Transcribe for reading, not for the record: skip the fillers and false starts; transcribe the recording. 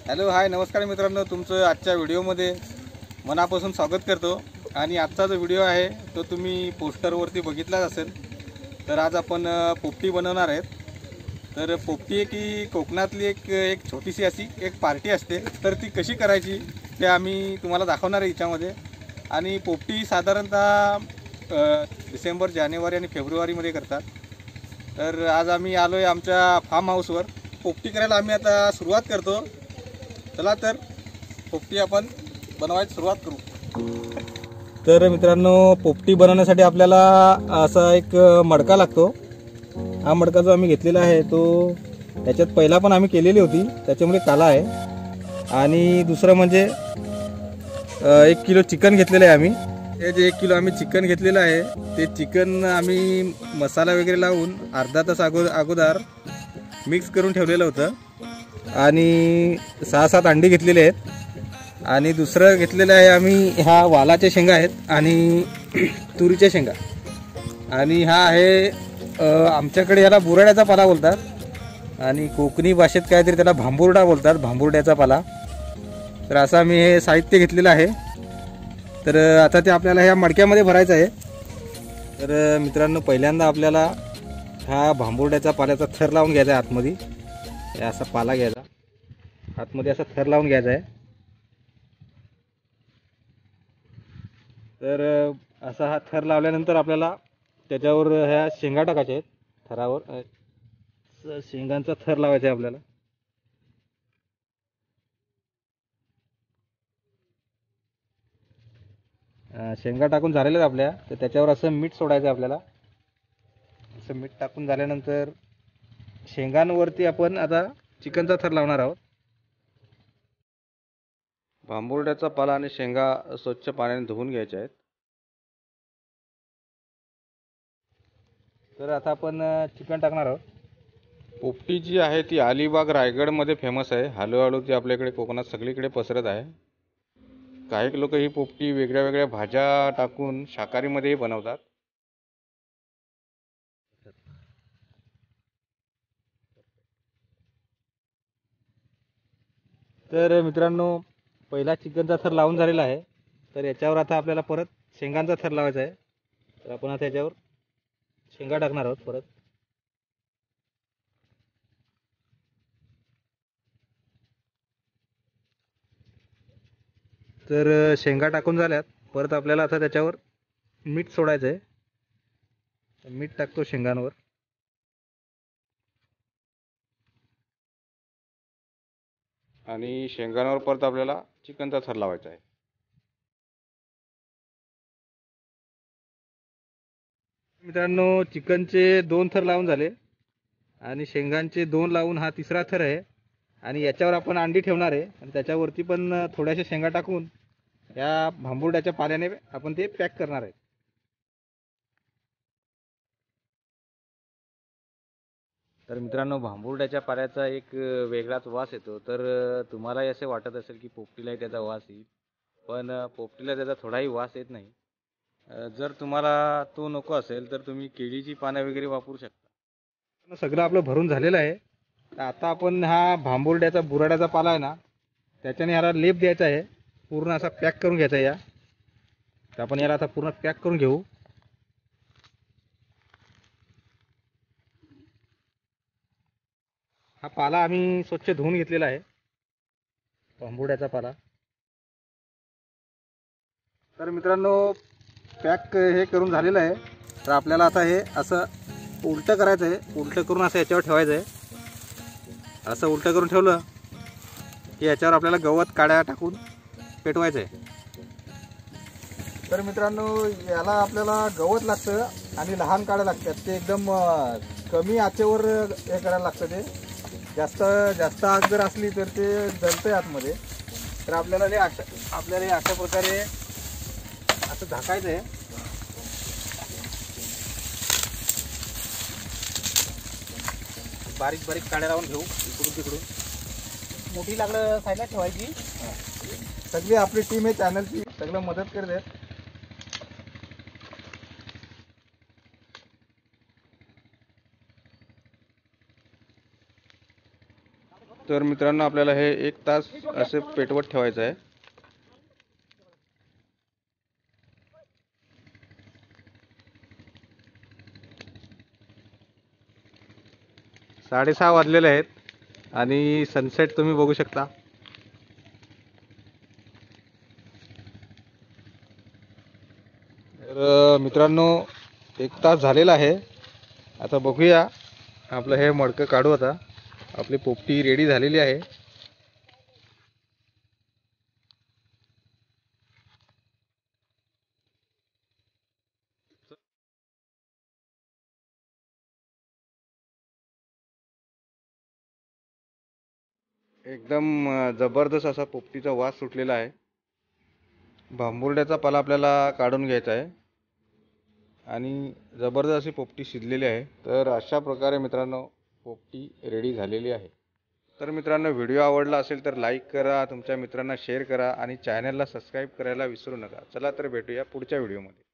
Hello hi नमस्कार मित्रांनो, तुमचं आजच्या व्हिडिओमध्ये मनापासून स्वागत करतो. आणि आजचा जो व्हिडिओ आहे तो तुम्ही पोस्टरवरती बघितलाच असेल. तर आज आपण पोपटी बनवणार आहेत. तर पोपटी ही कोकणातली एक एक छोटीशी अशी एक पार्टी असते. तर ती कशी करायची ते आम्ही तुम्हाला दाखवणार आहे याच्यामध्ये. आणि पोपटी साधारणतः डिसेंबर, जानेवारी आणि फेब्रुवारीमध्ये करतात. तर आज आम्ही आलो आहे आमच्या फार्म हाऊसवर. पोपटी करायला आम्ही आता सुरुवात करतो. चला तर पोपटी आपण बनवायला सुरुवात करू. तर मित्रांनो, पोपटी बनवण्यासाठी आपल्याला असा एक मडका लागतो. हा मडका जो आम्ही घेतलेला आहे तो त्याच्यात पहिला पण आम्ही केलेली होती, त्याच्यामुळे काला आहे. आणि दुसरं म्हणजे 1 किलो चिकन घेतलेलं आहे आम्ही. हे जे 1 किलो आम्ही चिकन घेतलेलं आहे ते चिकन आम्ही मसाला वगैरे लावून अर्धा तास अगोदर मिक्स करून ठेवलेलं होतं. आणि 6-7 अंडी घेतलेले आहेत. आणि दुसरं घेतलेलं आहे आम्ही, ह्या वालाच्या शेंगा आहेत आणि तुरीच्या शेंगा. आणि हा आहे आमच्याकडे याला बुराड्याचा पाला बोलतात आणि कोकणी भाषेत काहीतरी त्याला भांबुर्डा बोलतात, भांबुर्ड्याचा पाला. तर असं आम्ही हे साहित्य घेतलेलं आहे. तर आता ते आपल्याला ह्या मडक्यामध्ये भरायचं आहे. तर मित्रांनो, पहिल्यांदा आपल्याला हा भांबुर्ड्याचा पाल्याचा थर लावून घ्यायचा आहे आतमध्ये. असा पाला घ्यायचा, आतमध्ये असा थर लावून घ्यायचा आहे. तर असा हा थर लावल्यानंतर आपल्याला त्याच्यावर ह्या शेंगा टाकायच्या आहेत. थरावर शेंगांचा थर लावायचा आहे आपल्याला. शेंगा टाकून झालेल्या आपल्या, तर त्याच्यावर असं मीठ सोडायचं आहे आपल्याला. असं मीठ टाकून झाल्यानंतर शेंगांवरती आपण आता चिकनचा थर लावणार आहोत. भांबुर्ड्याचा पाला आणि शेंगा स्वच्छ पाण्याने धुवून घ्यायच्या आहेत. तर आता आपण चिकन टाकणार आहोत. पोपटी जी आहे ती अलिबाग रायगडमध्ये फेमस आहे. हळूहळू ती आपल्याकडे कोकणात सगळीकडे पसरत आहे. काही लोक ही पोपटी वेगळ्या वेगळ्या भाज्या टाकून शाकाहारीमध्येही बनवतात. तर मित्रांनो, पहिला चिकनचा थर लावून झालेला आहे. तर याच्यावर आता आपल्याला परत शेंगांचा थर लावायचा आहे. तर आपण आता याच्यावर शेंगा टाकणार आहोत परत. तर शेंगा टाकून झाल्यात. परत आपल्याला आता त्याच्यावर मीठ सोडायचं आहे. मीठ टाकतो शेंगांवर. आणि शेंगांवर परत आपल्याला चिकनचा थर लावायचा आहे. मित्रांनो, चिकनचे 2 थर लावून झाले आणि शेंगांचे 2 लावून हा तिसरा थर आहे. आणि याच्यावर आपण अंडी ठेवणार आहे आणि त्याच्यावरती पण थोड्याशा शेंगा टाकून या भांबुर्ड्याच्या पाल्याने आपण ते पॅक करणार आहे. तर मित्रांनो, भांबुर्ड्याच्या पाल्याचा एक वेगळाच वास येतो. तर तुम्हालाही असे वाटत असेल की पोपटीलाही त्याचा वास येईल, पण पोपटीला त्याचा थोडाही वास येत नाही. जर तुम्हाला तो नको असेल तर तुम्ही केळीची पानं वगैरे वापरू शकता. सगळं आपलं भरून झालेलं आहे. आता आपण हा भांबुर्ड्याचा बुराड्याचा पाला आहे ना, त्याच्याने याला लेप द्यायचा आहे. पूर्ण असा पॅक करून घ्यायचा आहे या. तर आपण याला आता पूर्ण पॅक करून घेऊ. हा पाला आम्ही स्वच्छ धुवून घेतलेला आहे, भांबुर्ड्याचा पाला. तर मित्रांनो, पॅक हे करून झालेलं आहे. तर आपल्याला आता हे असं उलटं करायचं आहे. उलटं करून असं याच्यावर ठेवायचं आहे. असं उलटं करून ठेवलं की याच्यावर आपल्याला गवत काड्या टाकून पेटवायचं आहे. तर मित्रांनो, याला आपल्याला गवत लागतं आणि लहान काड्या लागतात. ते एकदम कमी आचेवर हे करायला लागतं. ते जास्त आग जर असली तर ते जळतंय आतमध्ये. तर आपल्याला हे अशा प्रकारे असं झाकायचं आहे. बारीक बारीक काड्या लावून घेऊ इकडून तिकडून. मोठी लाकडं साईडला ठेवायची. सगळी आपली टीम आहे चॅनलची, सगळं मदत करते. तर मित्रांनो आपल्याला हे 1 तास असे पेटवत ठेवायचं आहे. साडेसहा वाजलेले आहेत आणि सनसेट तुम्ही बघू शकता. तर मित्रांनो 1 तास झालेला आहे. आता बघूया आपलं हे मडकं काढू. आता आपली पोपटी रेडी झालेली आहे. एकदम जबरदस्त असा पोपटीचा वास सुटलेला आहे. भांबुर्ड्याचा पाला आपल्याला काढून घ्यायचा आहे आणि जबरदस्त अशी पोपटी शिजलेली आहे. तर अशा प्रकारे मित्रांनो पोपटी रेडी झालेली आहे. तर मित्रांनो व्हिडिओ आवडला असेल तर लाईक करा, तुमच्या मित्रांना शेअर करा आणि चॅनलला सबस्क्राईब करायला विसरू नका. चला तर भेटूया पुढच्या व्हिडिओमध्ये.